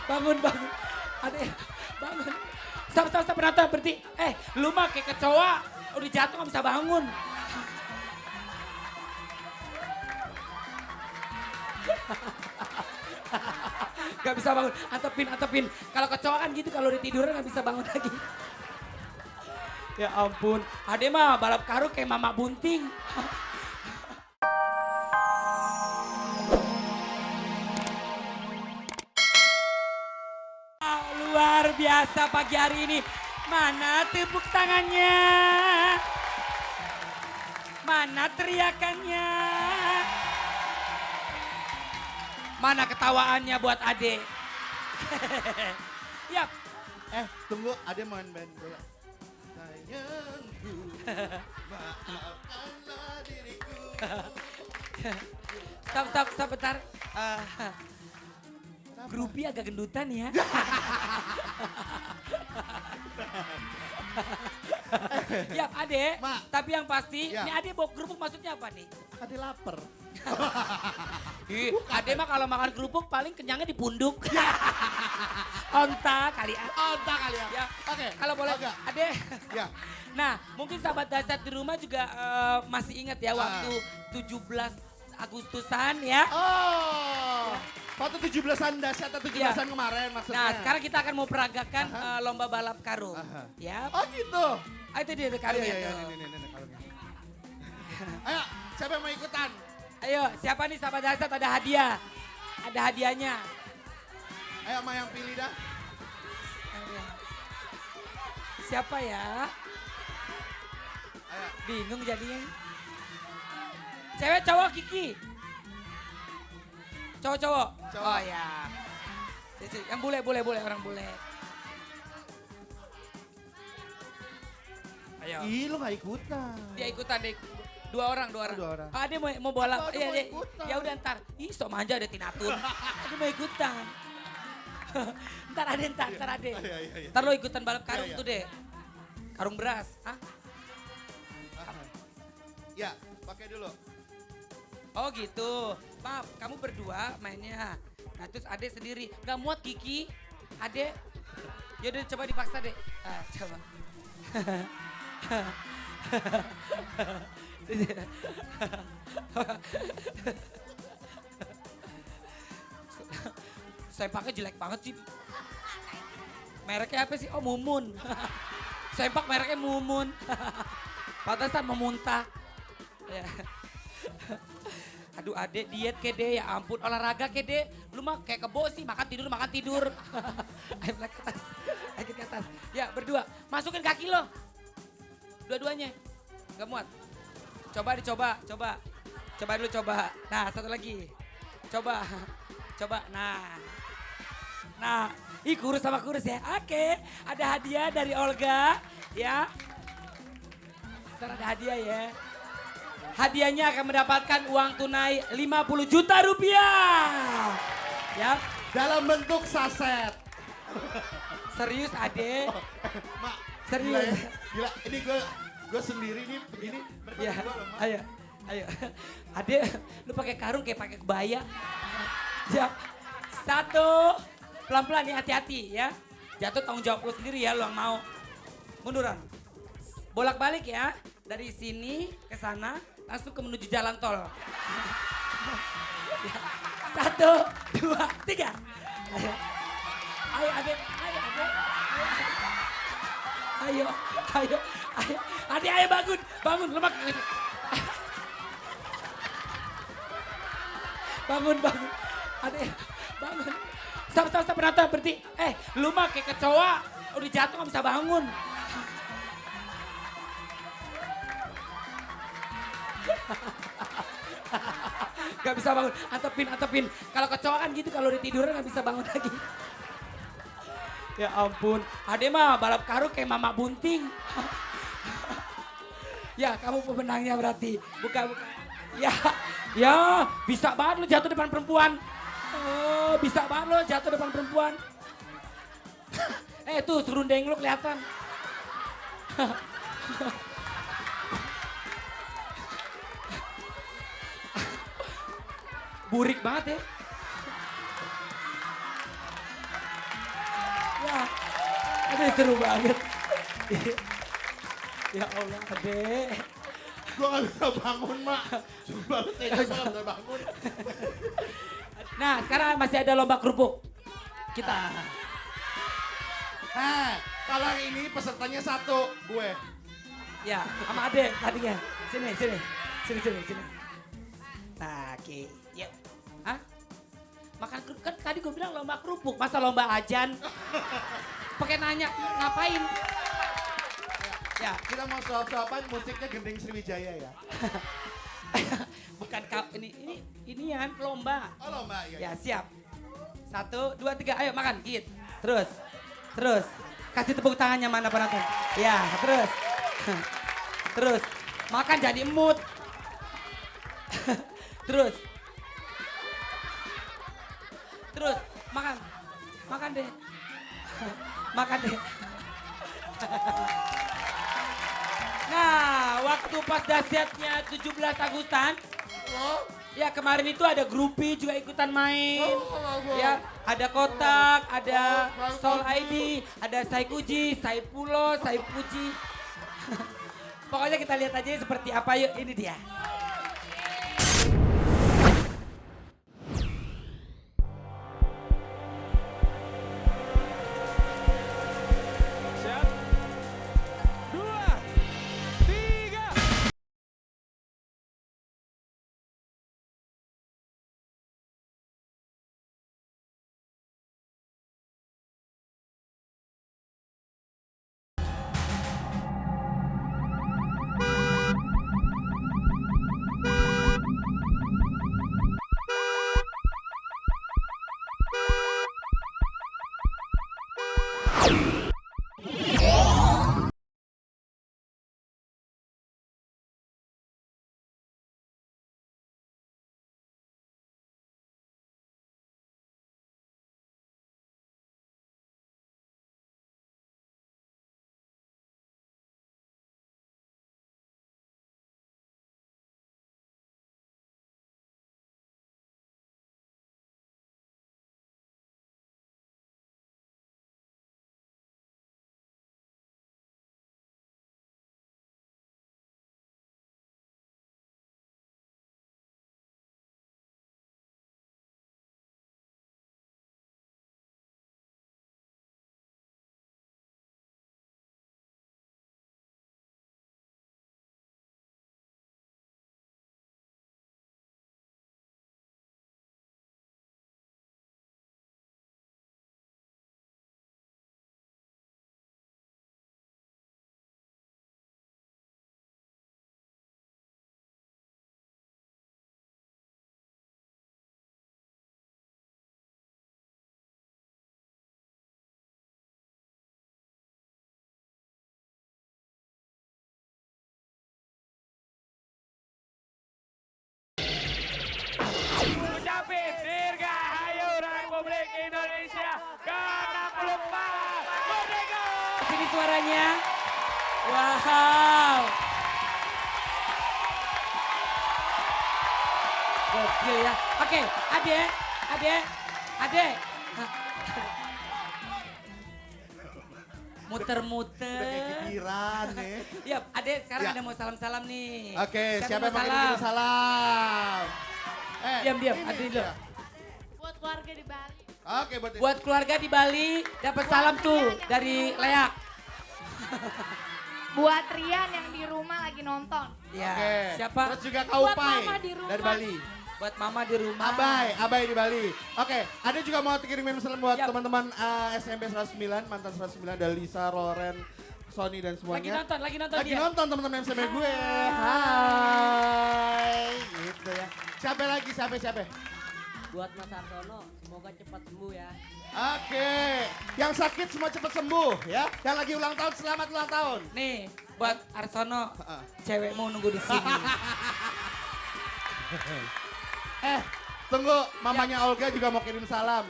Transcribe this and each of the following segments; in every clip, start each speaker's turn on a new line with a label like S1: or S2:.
S1: Bangun, bangun. Ade, bangun. Stop, penonton berhenti. Lu mah kayak kecoa. Udah jatuh gak bisa bangun. Gak bisa bangun. Antepin. Kalau kecoa kan gitu, kalau udah tiduran gak bisa bangun lagi. Ya ampun. Ade mah balap karung kayak mama bunting. Luar biasa pagi hari ini. Mana tepuk tangannya? Mana teriakannya? Mana ketawaannya buat Ade? Yap.
S2: Tunggu, Ade main band bola. Sayangku, maafkanlah diriku.
S1: Stop bentar. Grupi agak gendutan ya. Ya Ade,
S2: Ma.
S1: tapi yang pasti,
S2: Ya.
S1: ini Ade bawa kerupuk maksudnya apa nih?
S2: Ade lapar.
S1: Ade mah kalau makan kerupuk paling kenyangnya di punduk. Onta kali ya.
S2: Onta kali ya.
S1: Ya.
S2: Oke.
S1: Kalau boleh,
S2: Oke.
S1: Ade.
S2: Ya.
S1: Nah, mungkin sahabat dasar di rumah juga masih ingat ya waktu 17 Agustusan ya.
S2: Oh. Waktu 17-an dahsyat atau 17-an kemarin maksudnya.
S1: Nah, sekarang kita akan mau peragakan lomba balap karung.
S2: Aha.
S1: Ya.
S2: Oh gitu.
S1: Itu dia karungnya
S2: Iya,
S1: tuh.
S2: ini kalungnya. Ayo, siapa yang mau ikutan?
S1: Ayo, siapa nih sahabat dasar ada hadiah? Ada hadiahnya.
S2: Ayo, Ma yang pilih dah.
S1: Siapa ya?
S2: Ayo.
S1: Bingung jadinya. Cewek cowok Kiki? Cowok. Oh ya. Yang boleh orang boleh. Ayo.
S2: Ih, lu gak ikutan.
S1: Dia ikutan deh. Dua orang.
S2: Dua orang.
S1: Oh, dia mau bola.
S2: Oh, dia mau ikutan.
S1: Ya udah ntar. Ih, sok manja ada tinatun. Dia mau ikutan. ntar Ade.
S2: Iya.
S1: Ntar lo ikutan balap karung
S2: Iya.
S1: tuh deh. Karung beras. Hah?
S2: Ya, pakai dulu.
S1: Oh gitu. Maaf, kamu berdua mainnya. Nah terus Ade sendiri. Gak muat Kiki. Ade. Yaudah coba dipaksa deh. Coba. Sempaknya jelek banget sih. Mereknya apa sih? Oh Mumun. Sempak mereknya Mumun. Pantesan memuntah. Ya. Aduh Ade diet kede ya ampun olahraga kede. Lu mah kayak kebo sih makan tidur. Ayo naik ke atas. Ya berdua masukin kaki lo. Dua-duanya. Gak muat. Coba. Coba dulu coba. Nah satu lagi. Coba. Nah. Ih kurus sama kurus ya. Oke. Ada hadiah dari Olga. Ya. Ntar ada hadiah ya. Hadiahnya akan mendapatkan uang tunai 50 juta rupiah. Ya.
S2: Dalam bentuk saset.
S1: Serius Ade?
S2: Mak,
S1: Serius?
S2: Gila, ini gue sendiri nih begini. Mereka
S1: Ya,
S2: berdua loh, Mak.
S1: ayo. Ade, lu pakai karung kayak pakai kebaya. Siap. Satu. Pelan-pelan nih hati-hati ya. Jatuh tanggung jawab lu sendiri ya lu yang mau. Munduran. Bolak-balik ya. Dari sini ke sana langsung ke menuju jalan tol. Ya. 1, 2, 3. Ayo Ade. Ayo. Ade ayo bangun lemak. Bangun. Ade bangun. Stop penonton berhenti. Lu mah kayak kecoa udah jatuh gak bisa bangun. Gak bisa bangun, antepin. Kalau kecoa kan gitu, kalau udah tiduran gak bisa bangun lagi. Ya ampun, Ade mah balap karung kayak mama bunting. Ya kamu pemenangnya berarti, buka. Ya bisa banget lo jatuh depan perempuan. Oh, bisa banget lo jatuh depan perempuan. Tuh serundeng lo kelihatan. Burik banget ya. seru banget. Ya Allah, Ade.
S2: Gue gak bisa bangun, Mak. Sumpah lu tega gue gak bisa bangun.
S1: Nah, sekarang masih ada lomba kerupuk. Kita.
S2: Kalau yang ini pesertanya satu, gue.
S1: Ya, sama Ade tadinya. Sini. Nah, oke. Yuk. Hah? Makan kerupuk kan tadi gue bilang lomba kerupuk. Masa lomba ajan? Pakai nanya, ngapain? Ya.
S2: Kita mau suap-suapan musiknya Gending Sriwijaya ya.
S1: Bukan kau, inian lomba.
S2: Oh lomba,
S1: Ya,
S2: iya.
S1: siap. 1, 2, 3, ayo makan, gigit. Terus. Kasih tepuk tangannya mana penonton. Ya, terus. Terus. Makan jadi emut. Terus. Makan. Makan deh. Nah, waktu pas dahsyatnya 17 Agustan. Ya kemarin itu ada Grupi juga ikutan main. Ya, ada Kotak, ada Soul ID, ada Saikuji, Saipulo, Saipuji. Pokoknya kita lihat aja seperti apa yuk, ini dia.
S3: Ucapin Dirgahayu Republik Indonesia ke-64 Merdeka!
S1: Sini suaranya. Wow. Gokil ya. Oke, Ade. Muter-muter.
S2: Udah kayak kepikiran nih.
S1: Ya, Ade sekarang
S2: Ya.
S1: ada mau salam-salam nih.
S2: Oke, siapa
S1: mau
S2: yang mau kirim salam?
S1: Diam,
S2: ini
S1: Ade dulu.
S2: dia.
S4: Buat keluarga di Bali.
S2: Oke, buat
S1: Buat keluarga di Bali dapat salam tuh dari Leak.
S4: Buat Rian yang di rumah lagi nonton.
S1: Ya,
S2: Oke.
S1: siapa?
S2: Terus juga Kaupai
S4: Mama di rumah.
S2: dari Bali.
S1: Buat mama di rumah.
S2: Abai di Bali. Oke, ada juga mau kirimin salam buat
S1: Yap.
S2: teman-teman SMP 109, mantan 109, ada Lisa, Loren, Sony dan semuanya.
S1: Lagi nonton
S2: Lagi
S1: dia.
S2: nonton teman-teman SMP gue. Hai. Gitu ya. Siapa lagi? Siapa?
S5: Buat Mas Arsono, semoga cepat sembuh ya.
S2: Oke. Yang sakit semua cepat sembuh ya. Yang lagi ulang tahun selamat ulang tahun.
S1: Nih, buat Arsono,
S2: Heeh.
S1: cewekmu nunggu di sini.
S2: Tunggu, mamanya Olga juga mau kirim salam.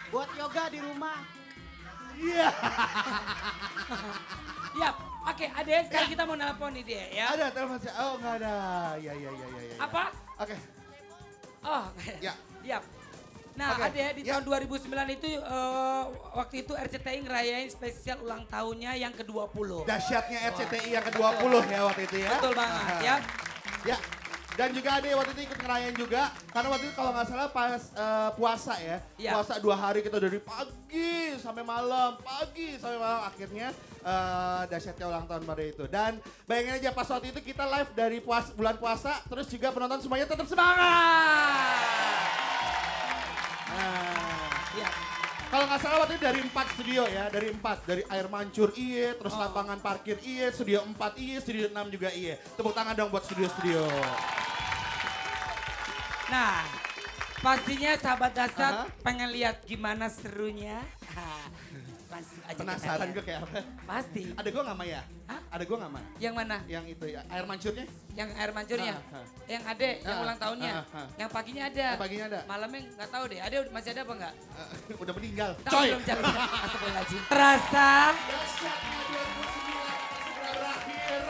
S5: Buat yoga di rumah.
S2: Iya.
S1: Yap, oke Ade sekarang kita mau nelpon nih dia ya.
S2: Ada telepon saya. Oh, enggak ada. Ya.
S1: Apa?
S2: Oke.
S1: Oh,
S2: Ya.
S1: Yap. Nah,
S2: Oke.
S1: Ade, di
S2: Ya.
S1: tahun 2009 itu waktu itu RCTI ngerayain spesial ulang tahunnya yang ke-20.
S2: Dahsyatnya RCTI yang ke-20 ya waktu itu ya.
S1: Betul banget
S2: Aha.
S1: ya.
S2: Ya. Dan juga Ade waktu itu ikut ngerayain juga. Karena waktu itu kalau nggak salah pas puasa ya.
S1: Iya.
S2: Puasa 2 hari kita dari pagi sampai malam. Pagi sampai malam akhirnya dahsyatnya ulang tahun pada itu. Dan bayangin aja pas waktu itu kita live dari bulan puasa. Terus juga penonton semuanya tetap semangat. Nah,
S1: Ya.
S2: kalau nggak salah waktu itu dari 4 studio ya, dari 4. Dari air mancur iye, terus lapangan parkir iye, studio 4 iye, studio 6 juga iye. Tepuk tangan dong buat studio-studio.
S1: Nah, pastinya sahabat dasar
S2: Aha.
S1: pengen lihat gimana serunya. Langsung aja kita
S2: Penasaran
S1: lihat.
S2: gue kayak apa?
S1: Pasti.
S2: Ada gue nggak Maya?
S1: Hah?
S2: Ada gue nggak Maya?
S1: Yang mana?
S2: Yang itu ya, air mancurnya?
S1: Yang air mancurnya?
S2: Ah, ah.
S1: Yang Ade, yang
S2: Ah,
S1: ulang tahunnya?
S2: ah, ah.
S1: Yang paginya ada?
S2: Yang paginya ada.
S1: Malamnya nggak tahu deh. Ade masih ada apa nggak?
S2: Udah meninggal.
S1: Tahu
S2: Coy!
S1: belum jangan. Astagfirullahaladzim. Terasa?
S2: Dahsyatnya 2009 segera berakhir.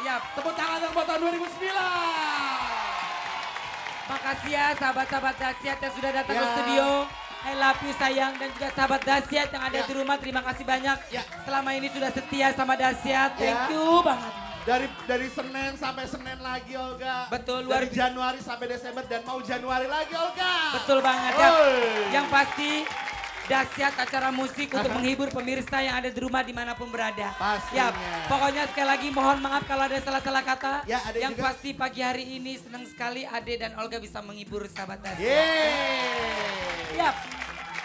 S1: Ya,
S2: Tepuk tangan dong buat tahun 2009.
S1: makasih ya sahabat-sahabat dahsyat yang sudah datang ke
S2: Ya.
S1: studio. I love you sayang dan juga sahabat dahsyat yang ada
S2: Ya.
S1: di rumah. Terima kasih banyak.
S2: Ya.
S1: Selama ini sudah setia sama dahsyat. Thank
S2: Ya.
S1: you banget.
S2: Dari Senin sampai Senin lagi Olga.
S1: Betul, luar
S2: Dari Januari sampai Desember dan mau Januari lagi Olga.
S1: Betul banget ya.
S2: Oi.
S1: Yang pasti dahsyat acara musik untuk
S2: Aha.
S1: menghibur pemirsa yang ada di rumah dimanapun berada.
S2: Pastinya.
S1: Ya, pokoknya sekali lagi mohon maaf kalau ada salah-salah kata.
S2: Ya, ada
S1: yang
S2: juga.
S1: pasti pagi hari ini senang sekali Ade dan Olga bisa menghibur sahabat dahsyat.
S2: Yeay.
S1: Yap.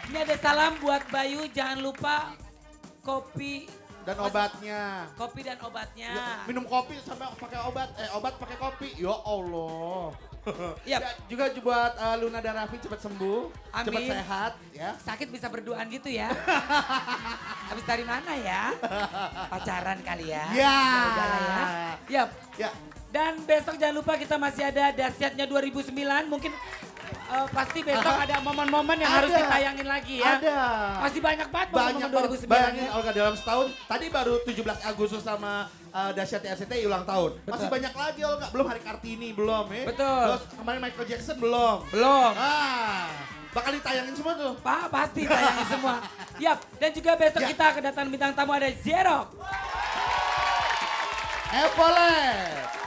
S1: Ini ada salam buat Bayu, jangan lupa kopi
S2: Dan obatnya.
S1: kopi dan obatnya.
S2: Ya, minum kopi sampai pakai obat, obat pakai kopi. Ya Allah.
S1: Yap.
S2: Ya, juga buat Luna dan Raffi cepat sembuh, cepat
S1: Amin.
S2: sehat ya.
S1: Sakit bisa berduaan gitu ya. Habis dari mana ya? Pacaran kali ya.
S2: Ya.
S1: Udahlah ya. Yap.
S2: Ya.
S1: Dan besok jangan lupa kita masih ada dahsyatnya 2009. Mungkin pasti besok
S2: Aha.
S1: ada momen-momen yang harus
S2: Ada.
S1: ditayangin lagi ya.
S2: Ada.
S1: Masih banyak banget
S2: Banyak
S1: momen-momen
S2: banget.
S1: 2009
S2: Bayangin
S1: ya.
S2: Olga dalam setahun, tadi baru 17 Agustus sama Dahsyat RCTI ulang tahun. Masih banyak lagi Olga, belum hari Kartini belum ya.
S1: Betul.
S2: Terus kemarin Michael Jackson belum.
S1: Belum.
S2: Bakal ditayangin semua tuh.
S1: Pasti tayangin semua. Yap. Dan juga besok
S2: Ya.
S1: kita kedatangan bintang tamu ada Zero.
S2: Boleh.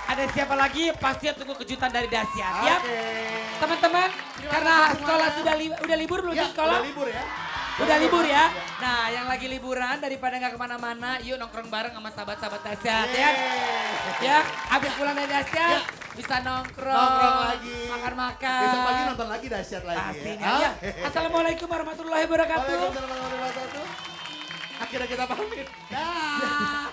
S1: Ada siapa lagi? Pasti tunggu kejutan dari dahsyat. Yap.
S2: Oke.
S1: Teman-teman,
S2: Terima
S1: karena
S2: kasih
S1: sekolah
S2: semuanya.
S1: udah libur belum
S2: Ya,
S1: sih sekolah?
S2: udah libur ya.
S1: Udah libur ya. Nah, yang lagi liburan daripada nggak kemana-mana, yuk nongkrong bareng sama sahabat-sahabat dahsyat ya.
S2: Yeay.
S1: Ya, habis pulang dari dahsyat bisa nongkrong,
S2: Nongkrong lagi.
S1: makan-makan.
S2: Besok pagi nonton lagi Dahsyat lagi.
S1: Pastinya.
S2: Ya.
S1: Ya. Assalamualaikum warahmatullahi wabarakatuh.
S2: Waalaikumsalam warahmatullahi wabarakatuh. Akhirnya kita pamit. Dah.